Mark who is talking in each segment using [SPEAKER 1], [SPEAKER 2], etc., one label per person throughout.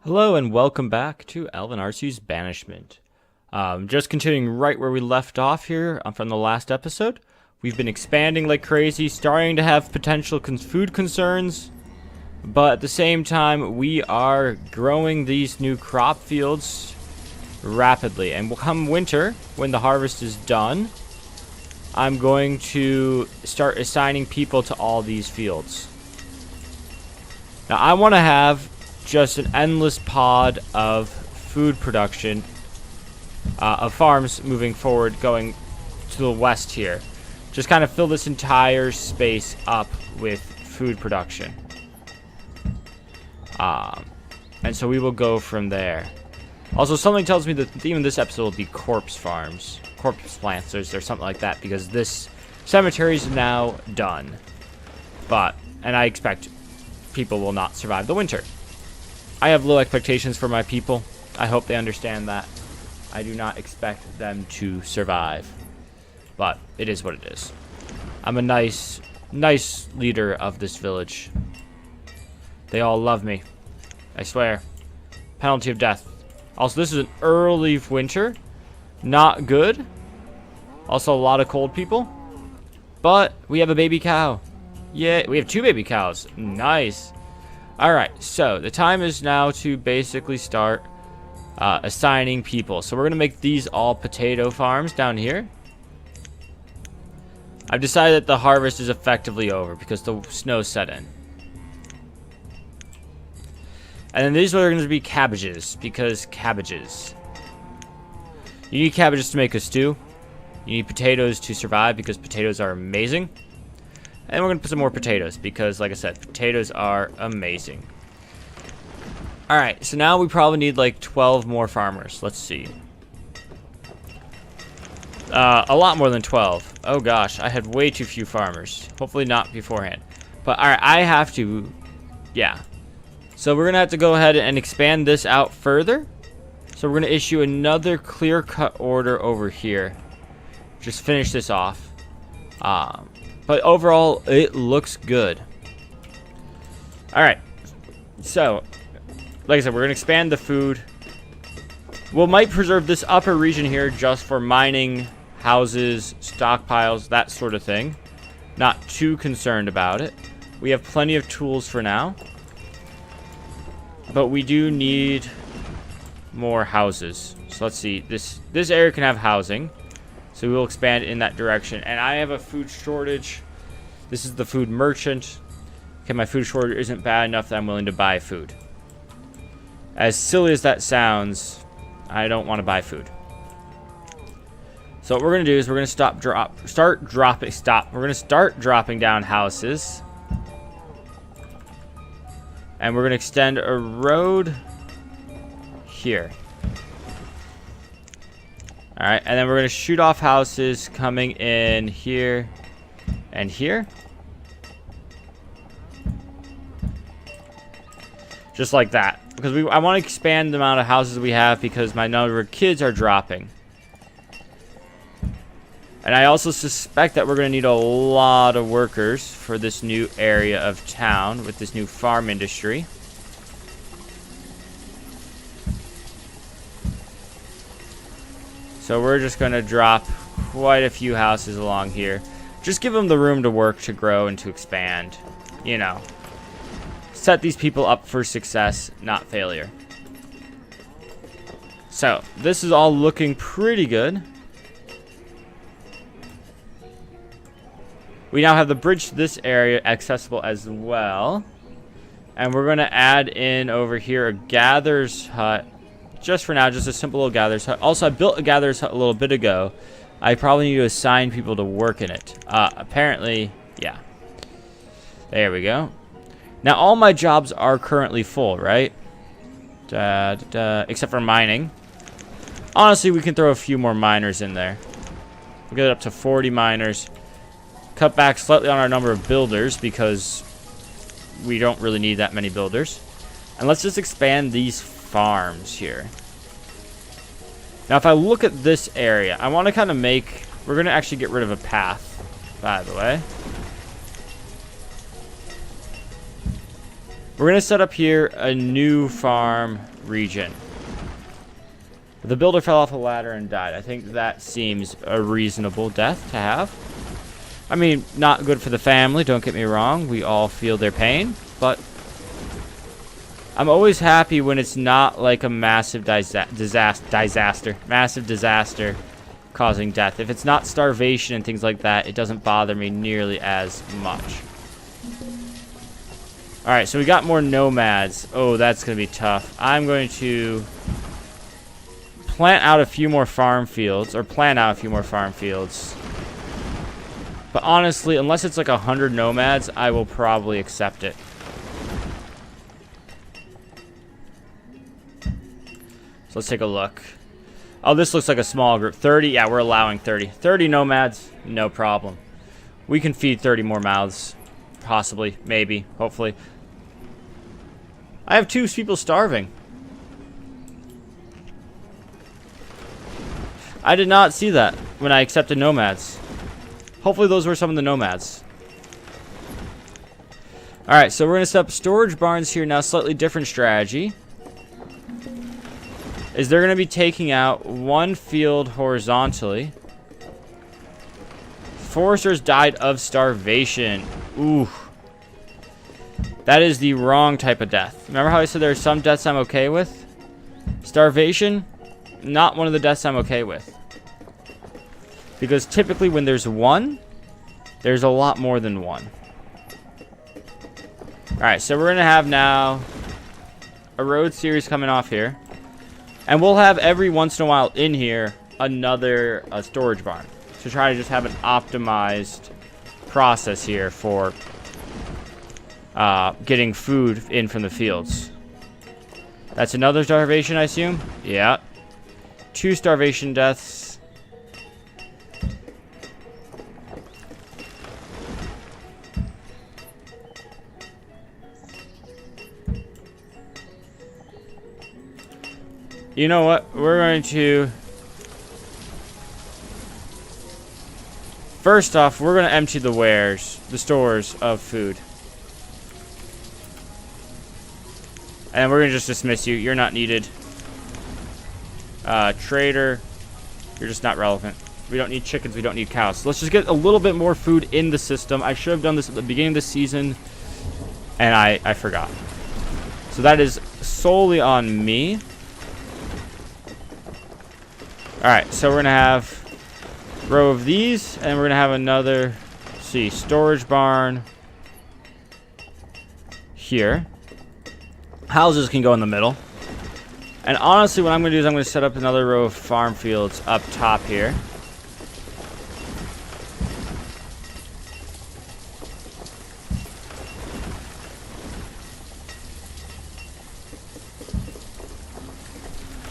[SPEAKER 1] Hello and welcome back to Elvan Arcy's Banishment. Just continuing right where we left off here from the last episode. We've been expanding like crazy, starting to have potential food concerns, but at the same time we are growing these new crop fields rapidly. And come winter, when the harvest is done, I'm going to start assigning people to all these fields. Now I want to have just an endless pod of food production, of farms moving forward, going to the west here. Just kind of fill this entire space up with food production. And so we will go from there. Also, something tells me that the theme of this episode will be corpse farms, corpse plants, or something like that, because this cemetery is now done. And I expect people will not survive the winter. I have low expectations for my people. I hope they understand that. I do not expect them to survive. But it is what it is. I'm a nice leader of this village. They all love me. I swear. Penalty of death. Also, this is an early winter. Not good. Also, a lot of cold people. But we have a baby cow. Yeah, we have 2 baby cows. Nice. Alright, so the time is now to basically start assigning people. So we're going to make these all potato farms down here. I've decided that the harvest is effectively over because the snow set in. And then these are going to be cabbages, because cabbages. You need cabbages to make a stew. You need potatoes to survive because potatoes are amazing. And we're going to put some more potatoes because, like I said, potatoes are amazing. Alright, so now we probably need like 12 more farmers. Let's see. A lot more than 12. Oh gosh, I had way too few farmers. Hopefully not beforehand. But alright, I have to... Yeah. So we're going to have to go ahead and expand this out further. So we're going to issue another clear-cut order over here. Just finish this off. But overall, it looks good. Alright. So, like I said, we're going to expand the food. We might preserve this upper region here just for mining, houses, stockpiles, that sort of thing. Not too concerned about it. We have plenty of tools for now. But we do need more houses. So let's see. This area can have housing. So we will expand in that direction. And I have a food shortage. This is the food merchant. Okay, my food shortage isn't bad enough that I'm willing to buy food. As silly as that sounds, I don't want to buy food. So what we're going to do is we're going to We're going to start dropping down houses. And we're going to extend a road here. Alright, and then we're going to shoot off houses coming in here and here. Just like that. Because I want to expand the amount of houses we have because my number of kids are dropping. And I also suspect that we're going to need a lot of workers for this new area of town with this new farm industry. So we're just going to drop quite a few houses along here. Just give them the room to work, to grow, and to expand. You know. Set these people up for success, not failure. So, this is all looking pretty good. We now have the bridge to this area accessible as well. And we're going to add in over here a gatherer's hut. Just for now, just a simple little gatherer's hut. Also, I built a gatherer's hut a little bit ago. I probably need to assign people to work in it. Apparently, yeah. There we go. Now, all my jobs are currently full, right? Except for mining. Honestly, we can throw a few more miners in there. We'll get it up to 40 miners. Cut back slightly on our number of builders because we don't really need that many builders. And let's just expand these farms here. Now, if I look at this area, I want to kind of make... We're going to actually get rid of a path, by the way. We're going to set up here a new farm region. The builder fell off a ladder and died. I think that seems a reasonable death to have. I mean, not good for the family, don't get me wrong. We all feel their pain, but I'm always happy when it's not like a massive massive disaster causing death. If it's not starvation and things like that, it doesn't bother me nearly as much. Alright, so we got more nomads. Oh, that's going to be tough. I'm going to plant out a few more farm fields. But honestly, unless it's like 100 nomads, I will probably accept it. So let's take a look. Oh, this looks like a small group. 30? Yeah, we're allowing 30. 30 nomads, no problem. We can feed 30 more mouths. Possibly, maybe, hopefully. I have 2 people starving. I did not see that when I accepted nomads. Hopefully those were some of the nomads. Alright, so we're going to set up storage barns here now. Slightly different strategy. Is they're going to be taking out 1 field horizontally. Foresters died of starvation. Ooh. That is the wrong type of death. Remember how I said there are some deaths I'm okay with? Starvation, not one of the deaths I'm okay with. Because typically when there's 1, there's a lot more than 1. Alright, so we're going to have now a road series coming off here. And we'll have every once in a while in here another storage barn. To try to just have an optimized process here for getting food in from the fields. That's another starvation, I assume? Yeah. 2 starvation deaths. You know what? We're going to... First off, we're going to empty the stores of food. And we're going to just dismiss you. You're not needed. Trader, you're just not relevant. We don't need chickens. We don't need cows. So let's just get a little bit more food in the system. I should have done this at the beginning of the season. And I forgot. So that is solely on me. Alright, so we're going to have a row of these, and we're going to have another, let's see, storage barn here. Houses can go in the middle. And honestly, what I'm going to do is I'm going to set up another row of farm fields up top here.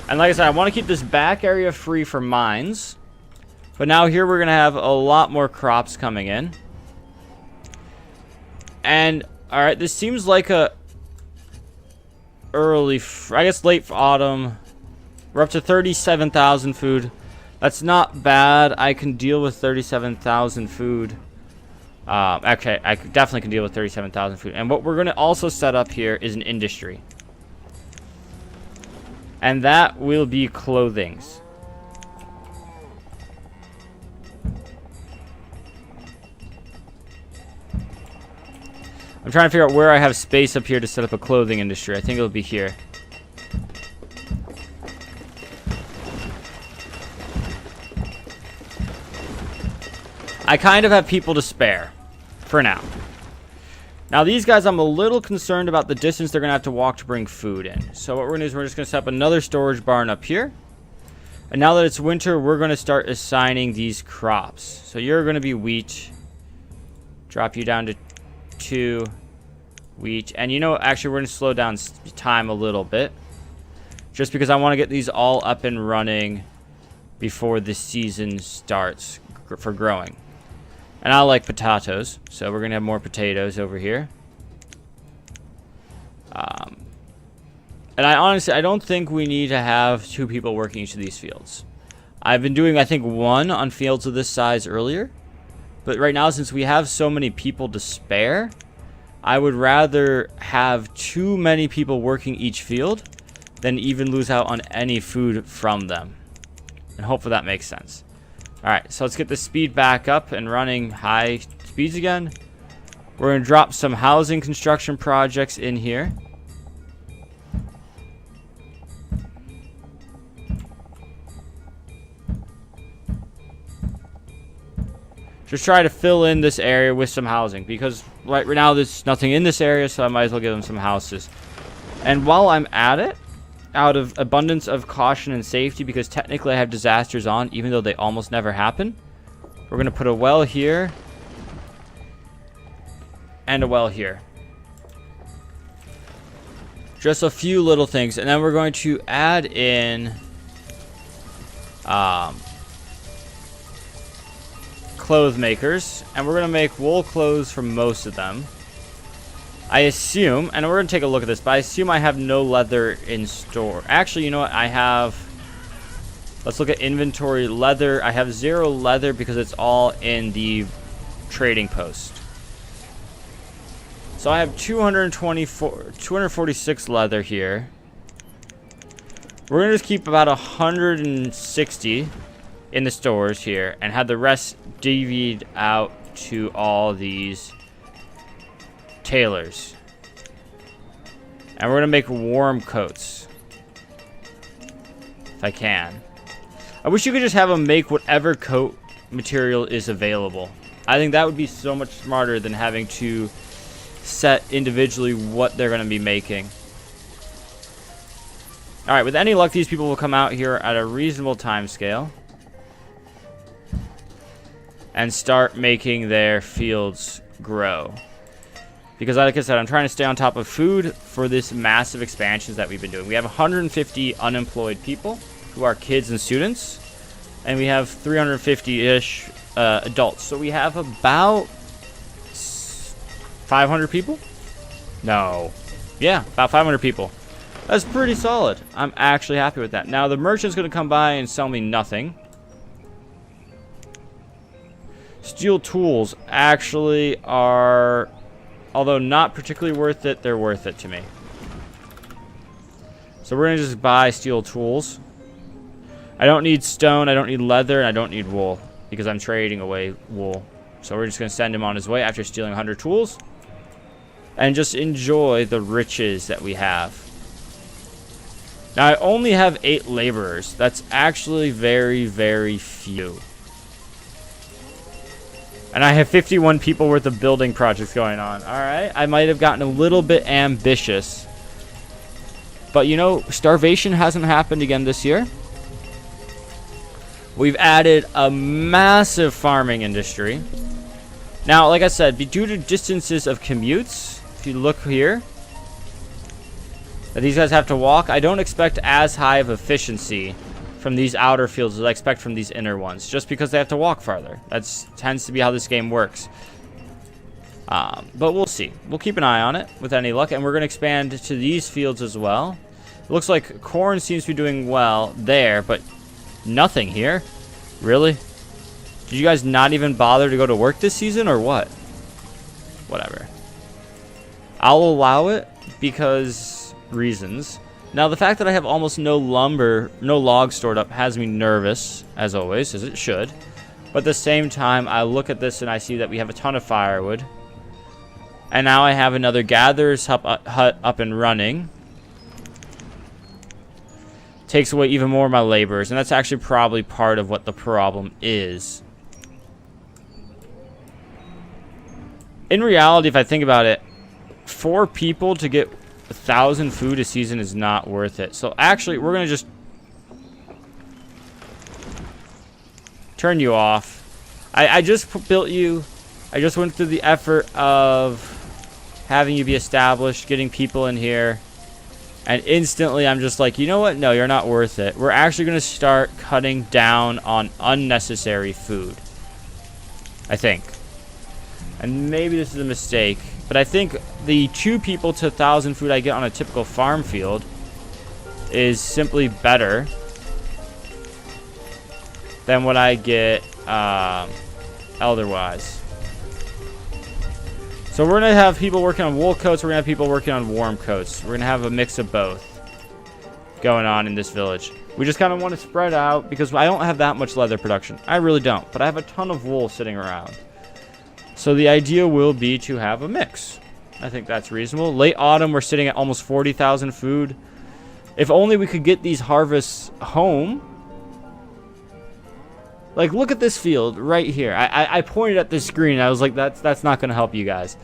[SPEAKER 1] And like I said, I want to keep this back area free for mines. But now here we're going to have a lot more crops coming in. And, alright, this seems like a I guess late autumn. We're up to 37,000 food. That's not bad. I can deal with 37,000 food. Actually, I definitely can deal with 37,000 food. And what we're going to also set up here is an industry. And that will be clothings. I'm trying to figure out where I have space up here to set up a clothing industry. I think it'll be here. I kind of have people to spare for now. Now these guys, I'm a little concerned about the distance they're going to have to walk to bring food in. So what we're going to do is we're just going to set up another storage barn up here. And now that it's winter, we're going to start assigning these crops. So you're going to be wheat. Drop you down to 2 wheat. And you know, actually we're going to slow down time a little bit. Just because I want to get these all up and running before the season starts for growing. And I like potatoes, so we're going to have more potatoes over here. And I don't think we need to have 2 people working each of these fields. I've been doing, I think, 1 on fields of this size earlier. But right now, since we have so many people to spare, I would rather have too many people working each field than even lose out on any food from them. And hopefully that makes sense. Alright, so let's get the speed back up and running high speeds again. We're going to drop some housing construction projects in here. Just try to fill in this area with some housing, because right now there's nothing in this area, so I might as well give them some houses. And while I'm at it, out of abundance of caution and safety, because technically I have disasters on, even though they almost never happen, we're going to put a well here and a well here. Just a few little things, and then we're going to add in clothes makers, and we're going to make wool clothes for most of them. I assume, and we're going to take a look at this, but I assume I have no leather in store. Actually, you know what? I have, let's look at inventory. Leather, I have 0 leather because it's all in the trading post. So I have 246 leather here. We're going to just keep about 160 in the stores here and have the rest divvied out to all these tailors. And we're going to make warm coats. If I can. I wish you could just have them make whatever coat material is available. I think that would be so much smarter than having to set individually what they're going to be making. Alright, with any luck, these people will come out here at a reasonable time scale and start making their fields grow. Because like I said, I'm trying to stay on top of food for this massive expansions that we've been doing. We have 150 unemployed people who are kids and students, and we have 350-ish adults. So we have about 500 people? No. Yeah, about 500 people. That's pretty solid. I'm actually happy with that. Now, the merchant's going to come by and sell me nothing. Steel tools actually are, although not particularly worth it, they're worth it to me. So we're going to just buy steel tools. I don't need stone, I don't need leather, and I don't need wool, because I'm trading away wool. So we're just going to send him on his way after stealing 100 tools. And just enjoy the riches that we have. Now, I only have 8 laborers. That's actually very, very few. And I have 51 people worth of building projects going on. Alright, I might have gotten a little bit ambitious. But you know, starvation hasn't happened again this year. We've added a massive farming industry. Now, like I said, due to distances of commutes, if you look here, that these guys have to walk, I don't expect as high of efficiency from these outer fields as I expect from these inner ones, just because they have to walk farther. That tends to be how this game works. But we'll see. We'll keep an eye on it with any luck, and we're going to expand to these fields as well. It looks like corn seems to be doing well there, but nothing here. Really? Did you guys not even bother to go to work this season, or what? Whatever. I'll allow it because reasons. Now, the fact that I have almost no lumber, no logs stored up has me nervous, as always, as it should. But at the same time, I look at this and I see that we have a ton of firewood. And now I have another gatherer's hut up and running. Takes away even more of my laborers, and that's actually probably part of what the problem is. In reality, if I think about it, 4 people to get 1,000 food a season is not worth it. So actually, we're going to just turn you off. I just built you. I just went through the effort of having you be established, getting people in here. And instantly, I'm just like, you know what? No, you're not worth it. We're actually going to start cutting down on unnecessary food. I think. And maybe this is a mistake, but I think the 2 people to 1,000 food I get on a typical farm field is simply better than what I get otherwise. So we're going to have people working on wool coats. We're going to have people working on warm coats. We're going to have a mix of both going on in this village. We just kind of want to spread out because I don't have that much leather production. I really don't. But I have a ton of wool sitting around. So the idea will be to have a mix. I think that's reasonable. Late autumn, we're sitting at almost 40,000 food. If only we could get these harvests home. Like, look at this field right here. I pointed at this screen. I was like, that's not going to help you guys.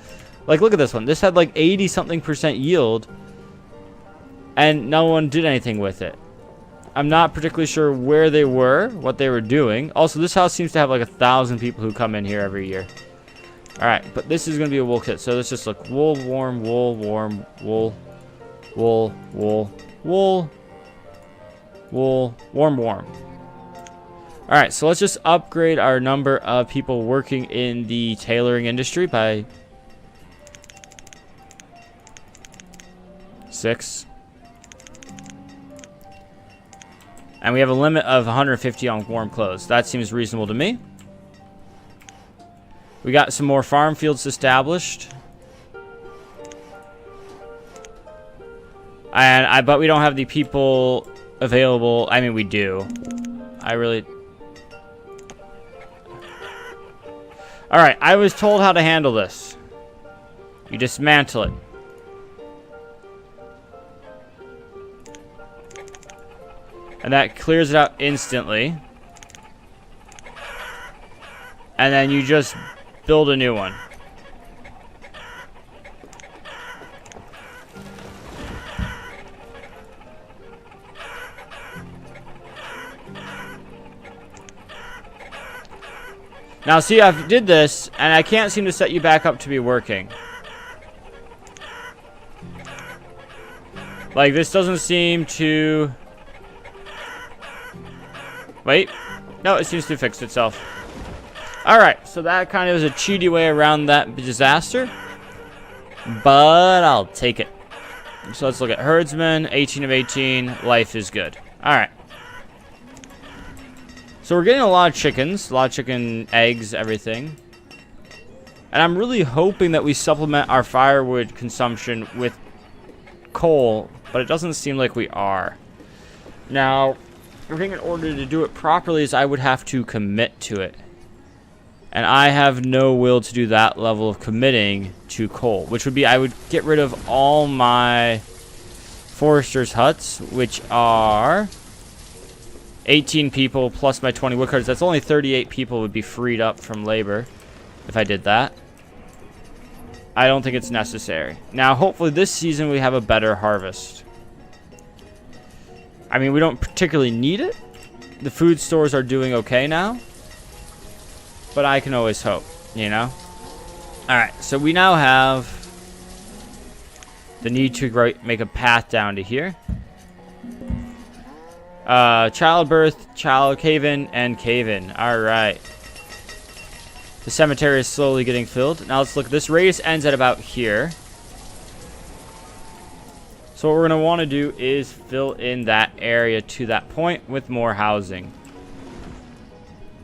[SPEAKER 1] Like, look at this one. This had like 80-something% yield. And no one did anything with it. I'm not particularly sure where they were, what they were doing. Also, this house seems to have like 1,000 people who come in here every year. Alright, but this is going to be a wool kit. So let's just look. Wool, warm, wool, warm, wool, wool, wool, wool, wool, warm, warm. Alright, so let's just upgrade our number of people working in the tailoring industry by 6. And we have a limit of 150 on warm clothes. That seems reasonable to me. We got some more farm fields established. But we don't have the people available. I mean, we do. Alright, I was told how to handle this. You dismantle it. And that clears it out instantly. And then you just build a new one. Now see, I did this, and I can't seem to set you back up to be working. Like, this doesn't seem to... Wait. No, it seems to fix itself. Alright, so that kind of is a cheaty way around that disaster. But I'll take it. So let's look at herdsman, 18 of 18. Life is good. Alright. So we're getting a lot of chickens, a lot of chicken eggs, everything. And I'm really hoping that we supplement our firewood consumption with coal, but it doesn't seem like we are. Now, I think in order to do it properly is I would have to commit to it. And I have no will to do that level of committing to coal, which would be I would get rid of all my foresters' huts, which are 18 people plus my 20 woodcutters. That's only 38 people would be freed up from labor if I did that. I don't think it's necessary. Now, hopefully this season we have a better harvest. I mean, we don't particularly need it. The food stores are doing okay now. But I can always hope, you know? Alright, so we now have the need to make a path down to here. Childbirth, child cave-in, and cave-in. Alright. The cemetery is slowly getting filled. Now let's look. This radius ends at about here. So what we're going to want to do is fill in that area to that point with more housing.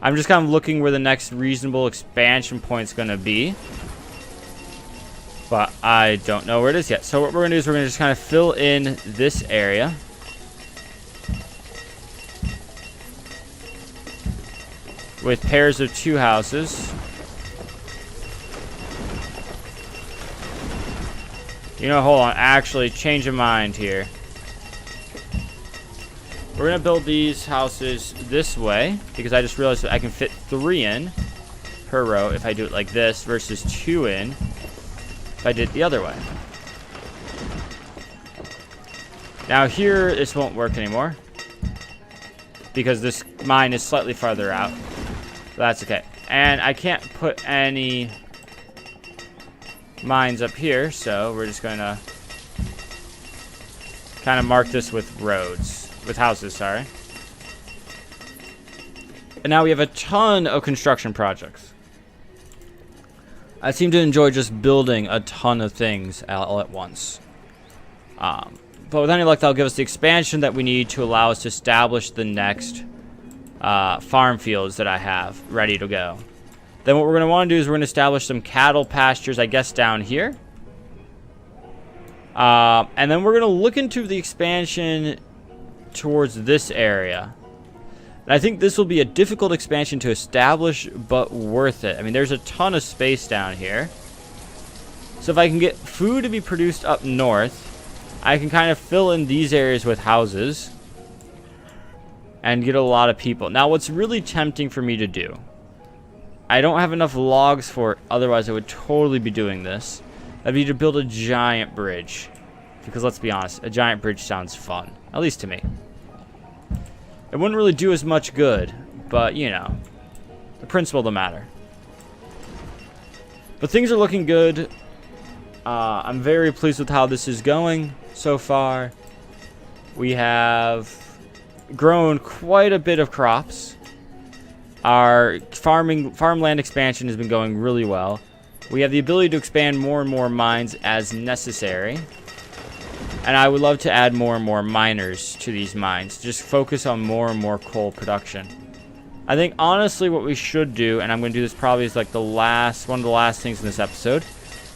[SPEAKER 1] I'm just kind of looking where the next reasonable expansion point is going to be. But I don't know where it is yet. So what we're going to do is we're going to just kind of fill in this area. With pairs of 2 houses. You know, hold on. Actually, change of mind here. We're going to build these houses this way. Because I just realized that I can fit 3 in per row if I do it like this. Versus 2 in if I did it the other way. Now here, this won't work anymore. Because this mine is slightly farther out. That's okay. And I can't put any mines up here, so we're just going to kind of mark this with roads. With houses, sorry. And now we have a ton of construction projects. I seem to enjoy just building a ton of things all at once. But with any luck, that'll give us the expansion that we need to allow us to establish the next farm fields that I have ready to go. Then what we're going to want to do is we're going to establish some cattle pastures, I guess, down here. And then we're going to look into the expansion towards this area. And I think this will be a difficult expansion to establish, but worth it. I mean, there's a ton of space down here. So if I can get food to be produced up north, I can kind of fill in these areas with houses and get a lot of people. Now, what's really tempting for me to do, I don't have enough logs for it, otherwise I would totally be doing this. That'd be to build a giant bridge. Because let's be honest, a giant bridge sounds fun. At least to me. It wouldn't really do as much good, but, you know, the principle of the matter. But things are looking good. I'm very pleased with how this is going so far. We have grown quite a bit of crops. Our farmland expansion has been going really well. We have the ability to expand more and more mines as necessary. And I would love to add more and more miners to these mines. Just focus on more and more coal production. I think honestly what we should do, and I'm going to do this probably as like one of the last things in this episode,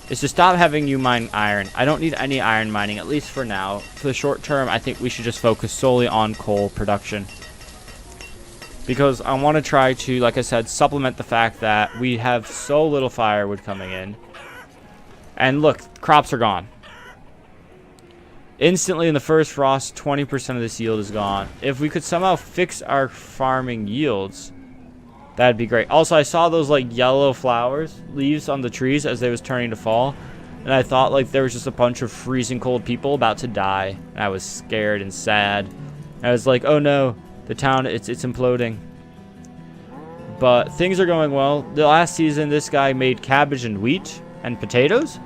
[SPEAKER 1] is to stop having you mine iron. I don't need any iron mining, at least for now. For the short term, I think we should just focus solely on coal production. Because I want to try to, like I said, supplement the fact that we have so little firewood coming in. And look, crops are gone. Instantly in the first frost, 20% of this yield is gone. If we could somehow fix our farming yields, that'd be great. Also, I saw those like yellow leaves on the trees as they was turning to fall. And I thought like there was just a bunch of freezing cold people about to die. And I was scared and sad. I was like, oh no, the town, it's imploding. But things are going well. The last season, this guy made cabbage and wheat and potatoes.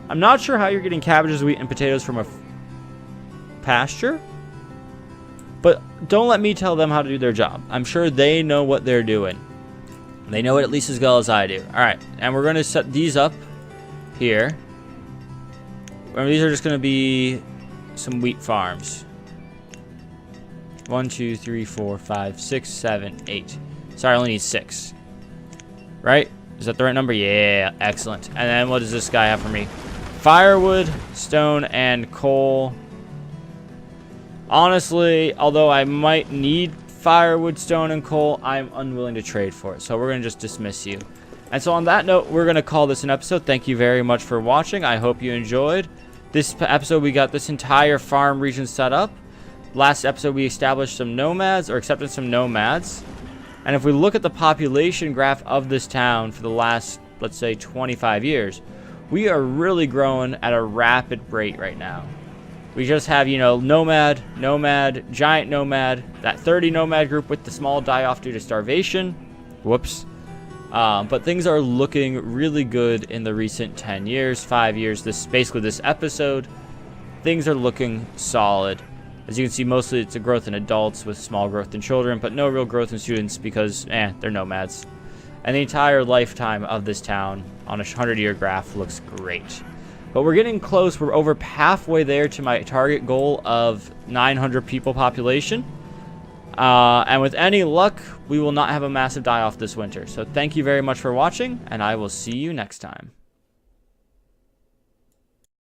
[SPEAKER 1] I'm not sure how you're getting cabbages, wheat, and potatoes from a pasture, but don't let me tell them how to do their job. I'm sure they know what they're doing. They know it at least as well as I do. All right, and we're going to set these up here. Remember, these are just going to be some wheat farms. 1, 2, 3, 4, 5, 6, 7, 8. Sorry, I only need 6. Right? Is that the right number? Yeah, excellent. And then what does this guy have for me? Firewood, stone, and coal. Honestly, although I might need firewood, stone, and coal, I'm unwilling to trade for it. So we're going to just dismiss you. And so on that note, we're going to call this an episode. Thank you very much for watching. I hope you enjoyed. This episode, we got this entire farm region set up. Last episode, we established some nomads, or accepted some nomads. And if we look at the population graph of this town for the last, let's say, 25 years, we are really growing at a rapid rate right now. We just have, you know, nomad, giant nomad, that 30 nomad group with the small die-off due to starvation. Whoops. But things are looking really good in the recent 10 years, 5 years. Basically this episode, things are looking solid. As you can see, mostly it's a growth in adults with small growth in children, but no real growth in students because, they're nomads. And the entire lifetime of this town on a 100-year graph looks great. But we're getting close. We're over halfway there to my target goal of 900 people population. And with any luck, we will not have a massive die-off this winter. So thank you very much for watching, and I will see you next time.